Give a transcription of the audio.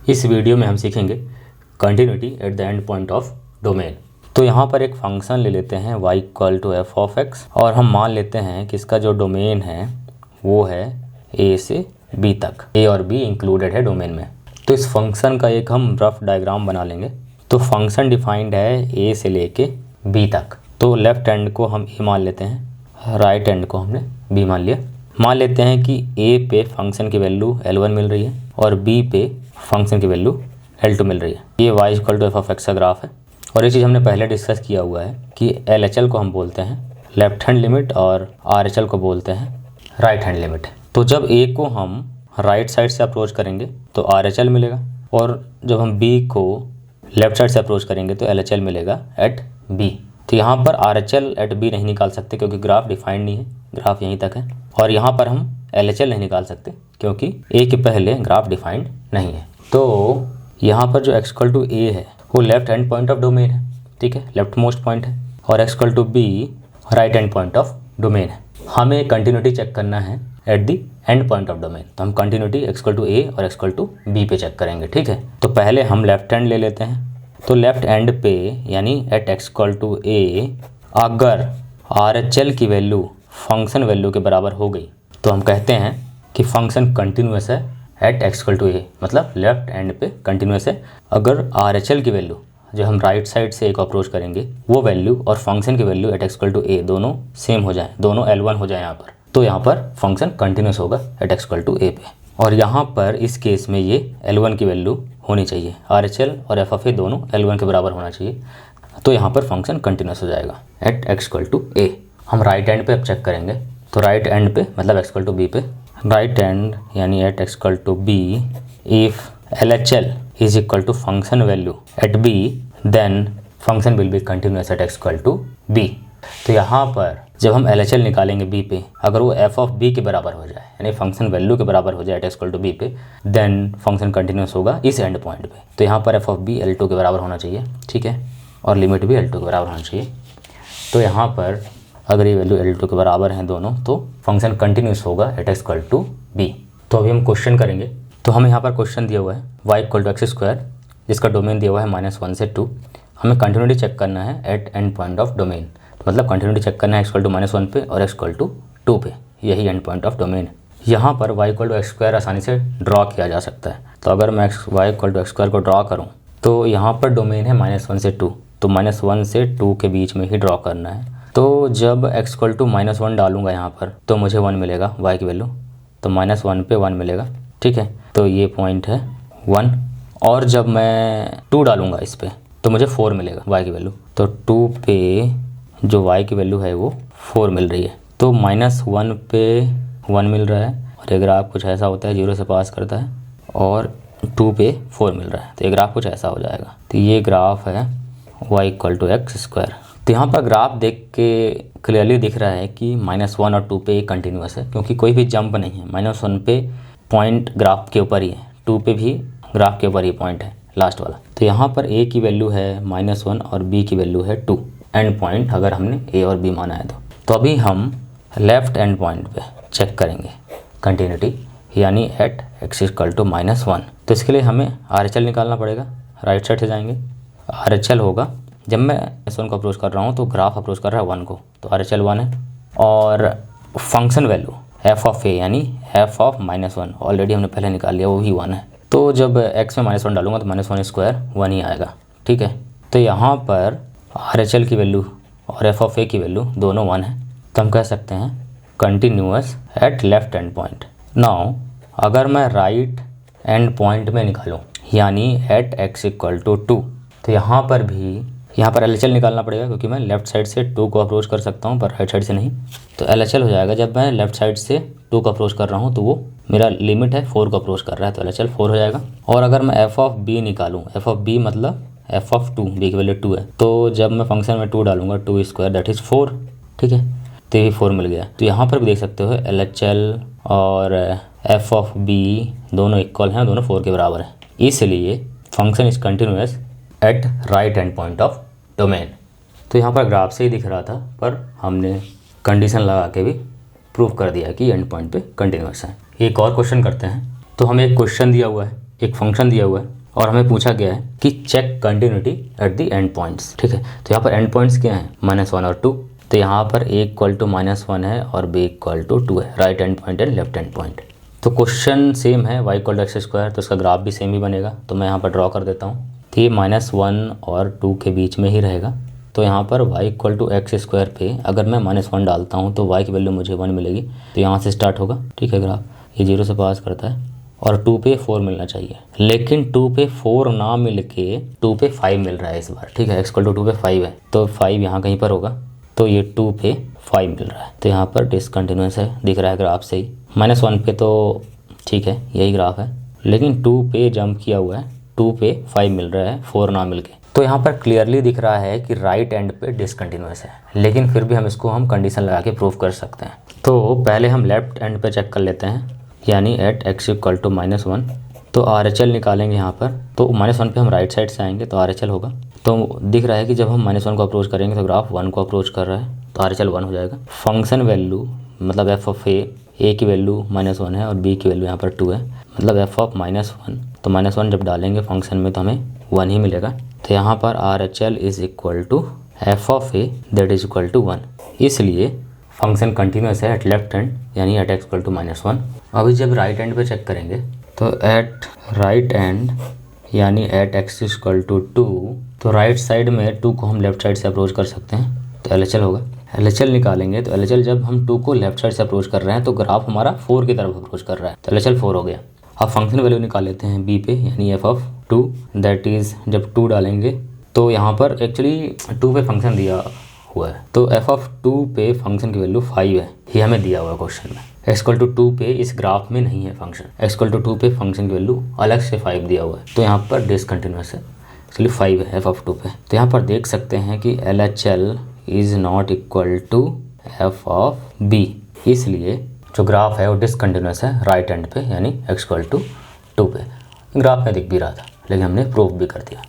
इस वीडियो में हम सीखेंगे continuity at the end point of domain. तो यहाँ पर एक फंक्शन ले लेते हैं y equal to f of x और हम मान लेते हैं कि इसका जो डोमेन है वो है a से b तक, a और b इंक्लूडेड है डोमेन में। तो इस फंक्शन का एक हम रफ डायग्राम बना लेंगे। तो फंक्शन डिफाइंड है a से लेके b तक। तो लेफ्ट एंड को हम a मान लेते हैं, राइट एंड को हमने b मान लिया। मान लेते हैं कि a पे फंक्शन की वैल्यू L1 मिल रही है और b पे फंक्शन की वैल्यू L2 मिल रही है। ये y equal to f of x का ग्राफ है और ये चीज़ हमने पहले डिस्कस किया हुआ है कि LHL को हम बोलते हैं लेफ्ट हैंड लिमिट और RHL को बोलते हैं राइट हैंड लिमिट। तो जब a को हम राइट साइड से अप्रोच करेंगे तो RHL मिलेगा और जब हम b को लेफ्ट साइड से अप्रोच करेंगे तो LHL मिलेगा एट b। तो यहाँ पर RHL एट b नहीं निकाल सकते क्योंकि ग्राफ डिफाइंड नहीं है, ग्राफ यहीं तक है। और यहाँ पर हम LHL नहीं निकाल सकते क्योंकि a के पहले ग्राफ डिफाइंड नहीं है। तो यहाँ पर जो x इक्वल टू a है वो left hand point of domain है, ठीक है, लेफ्ट मोस्ट पॉइंट है, और x equal to b right hand point of domain है। हमें कंटिन्यूटी चेक करना है at the end point of domain. तो हम continuity x equal to a और x इक्वल टू b पे चेक करेंगे, ठीक है। तो पहले हम लेफ्ट हैंड ले लेते हैं। तो लेफ्ट हैंड पे यानी at x equal to a अगर RHL की वैल्यू फंक्शन वैल्यू के बराबर हो गई तो हम कहते हैं कि फंक्शन कंटिन्यूअस है at x equal to a, मतलब लेफ्ट एंड पे कंटिन्यूअस है। अगर RHL की वैल्यू जो हम राइट साइड से a को अप्रोच करेंगे वो वैल्यू और फंक्शन की value at x equal to a दोनों सेम हो जाए, दोनों L1 हो जाए यहाँ पर, तो यहाँ पर फंक्शन कंटिन्यूअस होगा at x equal to a पे। और यहाँ पर इस केस में ये L1 की वैल्यू होनी चाहिए, RHL और f ऑफ a दोनों L1 के बराबर होना चाहिए, तो यहाँ पर फंक्शन कंटिन्यूअस हो जाएगा at x equal to a। हम राइट एंड पे अब चेक करेंगे। तो राइट एंड पे मतलब x इक्वल टू b पे, राइट एंड यानी at x equal to b if LHL is equal to function value at b then function will be continuous at x equal to b। तो यहाँ पर जब हम LHL निकालेंगे b पे, अगर वो f ऑफ b के बराबर हो जाए यानी फंक्शन वैल्यू के बराबर हो जाए at x equal to b पे, देन फंक्शन कंटिन्यूअस होगा इस एंड पॉइंट पे। तो यहाँ पर f ऑफ b L2 के बराबर होना चाहिए, ठीक है, और लिमिट भी L2 के बराबर होना चाहिए। तो यहाँ पर अगर ये वैल्यू L2 के बराबर हैं दोनों तो फंक्शन कंटिन्यूअस होगा at x equal to b। तो अभी हम क्वेश्चन करेंगे। तो हमें यहाँ पर क्वेश्चन दिया हुआ है y equal to x square जिसका डोमेन दिया हुआ है -1 से 2। हमें कंटिन्यूटी चेक करना है at end point of domain, मतलब कंटिन्यूटी चेक करना है x इक्वल टू -1 पे और x इक्वल टू 2 पे, यही एंड पॉइंट ऑफ डोमेन है। यहाँ पर y equal to x square आसानी से ड्रॉ किया जा सकता है। तो अगर मैं y equal to x square को ड्रॉ करूँ तो यहाँ पर डोमेन है -1 से 2, तो -1 से 2 के बीच में ही ड्रॉ करना है। तो जब x इक्वल टू -1 डालूंगा यहाँ पर तो मुझे 1 मिलेगा y की वैल्यू, तो -1 पे 1 मिलेगा, ठीक है। तो ये पॉइंट है 1, और जब मैं 2 डालूंगा इस पर तो मुझे 4 मिलेगा y की वैल्यू। तो 2 पे जो y की वैल्यू है वो 4 मिल रही है। तो -1 पे 1 मिल रहा है और ये ग्राफ कुछ ऐसा होता है 0 से पास करता है, और 2 पे 4 मिल रहा है तो ये ग्राफ कुछ ऐसा हो जाएगा। तो ये ग्राफ है y equal to x square. तो यहाँ पर ग्राफ देख के क्लियरली दिख रहा है कि -1 और 2 पे कंटिन्यूअस है क्योंकि कोई भी जंप नहीं है। -1 पे पॉइंट ग्राफ के ऊपर ही है, 2 पे भी ग्राफ के ऊपर ही पॉइंट है लास्ट वाला। तो यहाँ पर a की वैल्यू है -1 और b की वैल्यू है 2, एंड पॉइंट अगर हमने a और b माना है तो अभी हम लेफ्ट एंड पॉइंट पे चेक करेंगे कंटिन्यूटी यानी एट x इक्वल टू -1। तो इसके लिए हमें RHL निकालना पड़ेगा। राइट साइड से जाएंगे, RHL होगा, जब मैं S1 को अप्रोच कर रहा हूँ तो ग्राफ अप्रोच कर रहा है 1 को, तो RHL 1 है, और function value f of a यानी f ऑफ -1 ऑलरेडी हमने पहले निकाल लिया, वो भी 1 है। तो जब x में -1 डालूंगा तो -1 स्क्वायर 1 ही आएगा, ठीक है। तो यहाँ पर RHL की वैल्यू और f ऑफ a की वैल्यू दोनों 1 है, तो हम कह सकते हैं continuous at left end point. Now अगर मैं राइट एंड पॉइंट में निकालूँ यानी एट x इक्वल टू 2, तो यहाँ पर LHL निकालना पड़ेगा क्योंकि मैं लेफ्ट साइड से 2 को अप्रोच कर सकता हूँ पर राइट साइड से नहीं। तो LHL हो जाएगा, जब मैं लेफ्ट साइड से 2 को अप्रोच कर रहा हूँ तो वो मेरा लिमिट है 4 को अप्रोच कर रहा है, तो LHL 4 हो जाएगा। और अगर मैं f ऑफ b निकालूँ, f ऑफ b मतलब f ऑफ 2, b की वैल्यू 2 है, तो जब मैं फंक्शन में 2 डालूंगा 2 स्क्वायर दैट इज़ 4, ठीक है, तो ये 4 मिल गया। तो यहाँ पर भी देख सकते हो LHL और f ऑफ b दोनों इक्वल हैं, दोनों 4 के बराबर है, इसलिए function is continuous at right end point of domain. तो यहाँ पर ग्राफ से ही दिख रहा था पर हमने कंडीशन लगा के भी प्रूव कर दिया कि एंड पॉइंट पे कंटिन्यूअस है। एक और क्वेश्चन करते हैं। तो हमें एक क्वेश्चन दिया हुआ है एक फंक्शन दिया हुआ है और हमें पूछा गया है कि check continuity at the end points. ठीक है, तो यहाँ पर एंड पॉइंट्स क्या हैं, -1 और 2। तो यहाँ पर a इक्वल टू -1 है और b इक्वल टू 2 है, right end point and left end point. तो क्वेश्चन सेम है, y equal to x square, तो उसका ग्राफ भी सेम ही बनेगा। तो मैं यहाँ पर ड्रॉ कर देता हूँ। तो ये -1 और 2 के बीच में ही रहेगा। तो यहाँ पर y equal to x square पे अगर मैं -1 डालता हूँ तो y की वैल्यू मुझे 1 मिलेगी। तो यहाँ से स्टार्ट होगा। ठीक है, ग्राफ ये 0 से पास करता है और 2 पे 4 मिलना चाहिए, लेकिन 2 पे 4 ना मिल के 2 पे 5 मिल रहा है इस बार। ठीक है, x इक्वल टू 2 पे 5 है, तो 5 यहाँ कहीं पर होगा। तो ये 2 पे 5 मिल रहा है, तो यहाँ पर डिसकंटिन्यूस है, दिख रहा है ग्राफ से ही। -1 पे तो ठीक है, यही ग्राफ है, लेकिन 2 पे जंप किया हुआ है, 2 पे 5 मिल रहा है, 4 ना मिल के। तो यहाँ पर क्लियरली दिख रहा है कि राइट एंड पे डिसकंटिन्यूस है, लेकिन फिर भी हम इसको कंडीशन लगा के प्रूव कर सकते हैं। तो पहले हम लेफ्ट एंड पे चेक कर लेते हैं, यानी एट x इक्वल टू -1। तो RHL निकालेंगे यहाँ पर। तो -1 पे हम राइट साइड से आएंगे तो RHL होगा। तो दिख रहा है कि जब हम -1 को अप्रोच करेंगे तो ग्राफ 1 को अप्रोच कर रहा है, तो RHL 1 हो जाएगा। फंक्शन वैल्यू मतलब f ऑफ a की वैल्यू -1 है और b की वैल्यू यहाँ पर 2 है, मतलब f ऑफ -1। तो -1 जब डालेंगे फंक्शन में तो हमें 1 ही मिलेगा। तो यहाँ पर RHL is equal to f of a that is equal to 1। इसलिए फंक्शन कंटिन्यूस है एट लेफ्ट हैंड, यानी एट x इक्वल टू -1। अभी जब राइट हैंड पे चेक करेंगे तो एट राइट हैंड यानी एट x इक्वल टू 2, तो राइट साइड में 2 को हम लेफ्ट साइड से अप्रोच कर सकते हैं, तो LHL होगा। LHL निकालेंगे तो LHL जब हम 2 को लेफ्ट साइड से अप्रोच कर रहे हैं तो ग्राफ हमारा 4 की तरफ अप्रोच कर रहा है, तो LHL 4 हो गया। अब फंक्शन वैल्यू निकाल लेते हैं b पे, यानी f ऑफ 2 दैट इज़, जब 2 डालेंगे तो यहाँ पर एक्चुअली 2 पे फंक्शन दिया हुआ है, तो f ऑफ 2 पे फंक्शन की वैल्यू 5 है, ये हमें दिया हुआ है क्वेश्चन में। x इक्वल टू 2 पे इस ग्राफ में नहीं है फंक्शन, x इक्वल टू 2 पे फंक्शन की वैल्यू अलग से 5 दिया हुआ है, तो यहाँ पर डिसकंटिन्यूस है, इसलिए 5 है f ऑफ 2 पे। तो यहाँ पर देख सकते हैं कि LHL is not equal to f of b, इसलिए जो ग्राफ है वो डिसकंटिन्यूस है राइट एंड पे, यानी x इक्वल टू 2 पे। ग्राफ में दिख भी रहा था, लेकिन हमने प्रूफ भी कर दिया।